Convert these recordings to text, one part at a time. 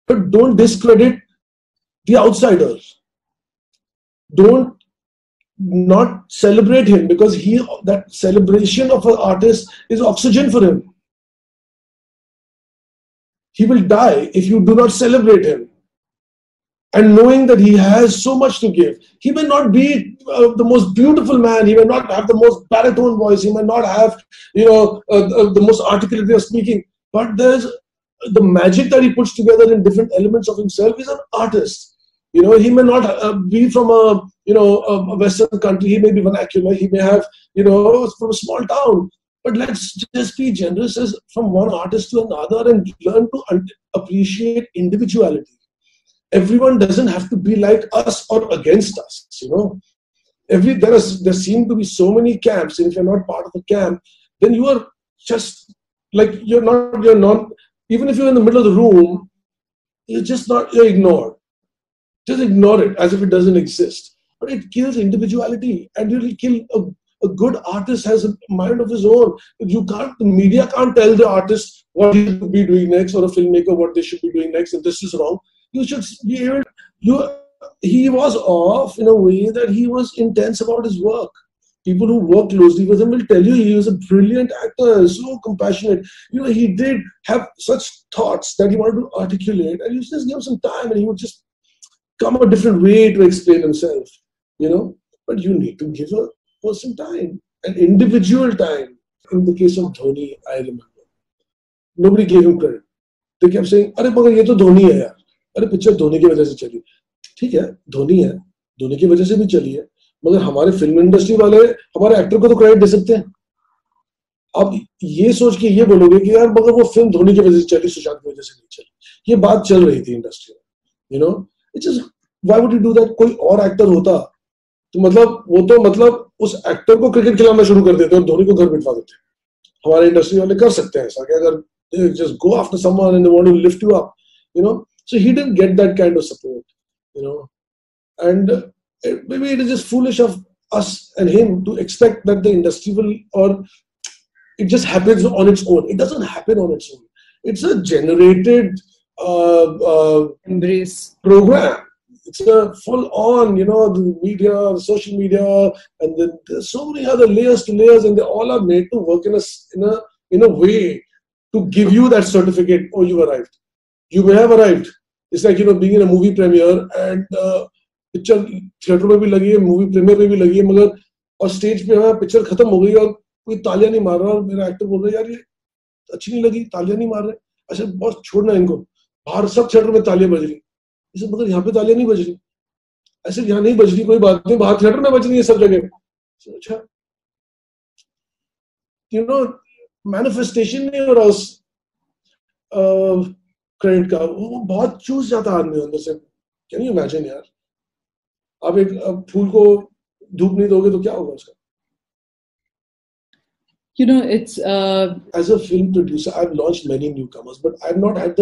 But don't discredit the outsiders. Don't not celebrate him, because that celebration of an artist is oxygen for him. He will die if you do not celebrate him. And knowing that he has so much to give. He may not be the most beautiful man. He may not have the most baritone voice. He may not have, the most articulate way of speaking. But there's the magic that he puts together in different elements of himself. He's an artist. He may not be from a Western country. He may be vernacular. He may have, from a small town. But let's just be generous as from one artist to another and learn to appreciate individuality. Everyone doesn't have to be like us or against us, There seem to be so many camps, and if you're not part of a camp, then you are just like you're not. Even if you're in the middle of the room, you're ignored. Just ignore it as if it doesn't exist. But it kills individuality, and it will kill a good artist has a mind of his own. The media can't tell the artist what he should be doing next, or a filmmaker what they should be doing next, and this is wrong. You should be able. He was off in a way that he was intense about his work. People who work closely with him will tell you he was a brilliant actor, so compassionate. He did have such thoughts that he wanted to articulate, and you just give him some time, and he would just come a different way to explain himself. But you need to give a person time, an individual time. In the case of Dhoni, I remember nobody gave him credit. They kept saying, "अरे मगर ये तो धोनी है यार, अरे picture Dhoni की वजह से चली." ठीक है, धोनी की वजह से भी चली है, मगर हमारे फिल्म इंडस्ट्री वाले हमारे एक्टर को तो क्रेडिट दे सकते हैं. अब ये सोच के ये बोलोगे कि यार मगर वो फिल्म धोनी की वजह से चली, सुशांत की वजह से नहीं चली. ये बात चल रही थी इंडस्ट्री में. It's just, why would you do that? कोई और एक्टर होता तो मतलब उस एक्टर को क्रिकेट खिलाना शुरू कर देते और धोनी को घर बिठवा देते. हमारे इंडस्ट्री वाले कर सकते हैं ऐसा कि अगर just go after someone and they want to lift you up, So he didn't get that kind of support, and maybe it is just foolish of us and him to expect that the industry will, or it just happens on its own. It doesn't happen on its own. It's a generated embrace program. It's a full-on, the media, the social media, and then there's so many other layers to layers, and they all are made to work in a way to give you that certificate. Oh, you arrived. You may have arrived. It's like being in a movie premiere and picture theater में भी लगी है, movie premiere में भी लगी है, मगर और stage पे हमारा picture खत्म हो गई और कोई तालियां नहीं मार रहा और मेरा actor बोल रहा है यार ये अच्छी नहीं लगी, तालियां नहीं मार रहे. अच्छा बस छोड़ना इनको, बाहर सब थिएटर में तालियां बज रही. इसे मगर यहाँ पे तालियां नहीं बज रही. ऐसे यहाँ नहीं बज रही कोई बात नहीं, बाहर थिएटर में बज रही है सब जगह. अच्छा मैनिफेस्टेशन नहीं हो रहा उस क्रेडिट का, वो बहुत चूस जाता है आदमी अंदर से. कैन यू इमेजिन यार, आप एक फूल को धूप नहीं दोगे तो क्या होगा उसका? It's as a film producer, I've launched many newcomers, but I've not had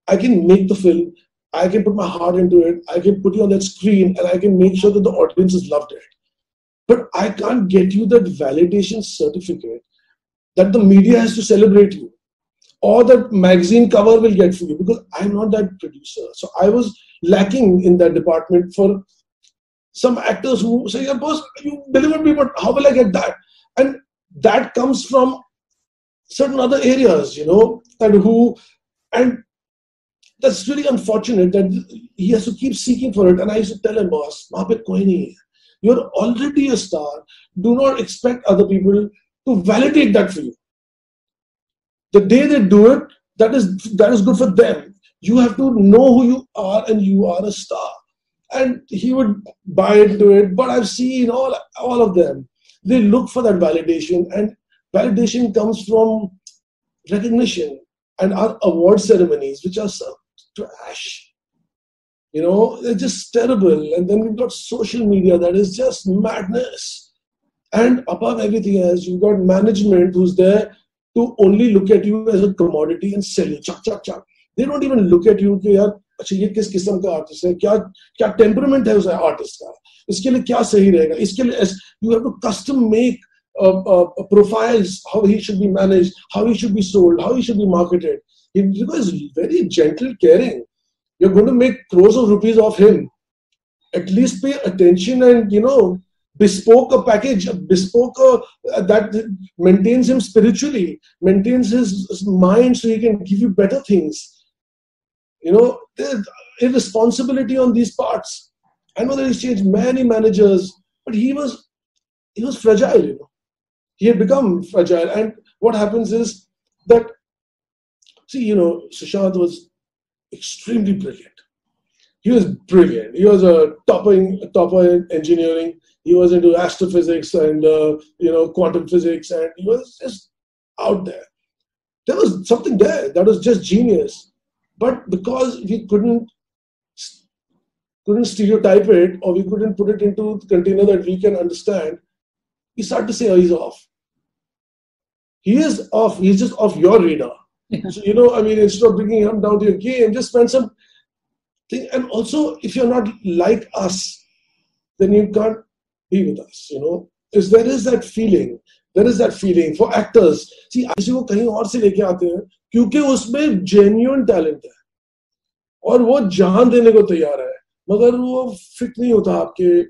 I can make the film, I can put my heart into it, I can put you on that screen, and I can make sure that the audience has loved it. But I can't get you that validation certificate that the media has to celebrate you, or that magazine cover will get for you, because I'm not that producer. So I was lacking in that department for some actors who say, "Yeah, boss, you delivered me, but how will I get that?" And that comes from certain other areas, and that's really unfortunate that he has to keep seeking for it. And I used to tell him, "Boss, wahan pe koi nahi hai. You're already a star. Do not expect other people to validate that for you. The day they do it, that is good for them. You have to know who you are, and you are a star." And he would buy into it. But I've seen all of them. They look for that validation, and validation comes from recognition. And our award ceremonies, which are so trash, they're just terrible. And then we've got social media that is just madness. And above everything else, you've got management who's there to only look at you as a commodity and sell you. Chak, chak, chak. They don't even look at you कि यार अच्छा ये किस किस्म का artist है, क्या temperament है उस आर्टिस्ट का, इसके लिए क्या सही रहेगा, इसके लिए you have to custom make profiles, how he should be managed, how he should be sold, how he should be marketed. He is very gentle, caring. you're going to make crores of rupees off him. At least pay attention and, bespoke a package, that maintains him spiritually, maintains his mind so he can give you better things. There's irresponsibility on these parts. I know that he's changed many managers, but he was fragile, He had become fragile. And what happens is that, Sushant was extremely brilliant. He was brilliant. He was a topper in engineering. He was into astrophysics and quantum physics, and he was just out there. There was something there that was just genius. But because we couldn't stereotype it, or we couldn't put it into the container that we can understand, we start to say, oh, he's off. He is off. He's just off your radar. So, instead of bringing him down to your game, just spend some thing. And also, if you're not like us, then you can't be with us, Because there is that feeling. There is that feeling for actors. See, किसी को कहीं और से लेके आते हैं क्योंकि उसमें genuine talent है और वो जान देने को तैयार है, मगर वो फिट नहीं होता आपके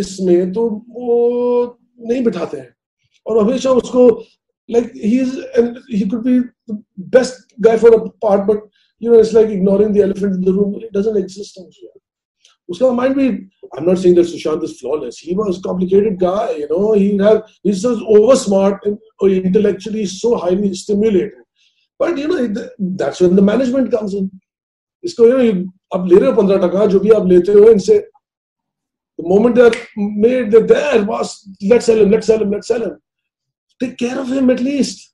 इसमें, तो वो नहीं बिठाते हैं और हमेशा उसको he could be the best guy for a part, but it's like ignoring the elephant in the room. It doesn't exist. Uska mind be, I'm not saying that Sushant is flawless. He was a complicated guy, he's just over smart and intellectually so highly stimulated. But that's when the management comes in. Isko, आप ले रहे हो 15 टका, जो भी आप लेते हो इनसे, the moment they're there, boss, let's sell him. Take care of him at least.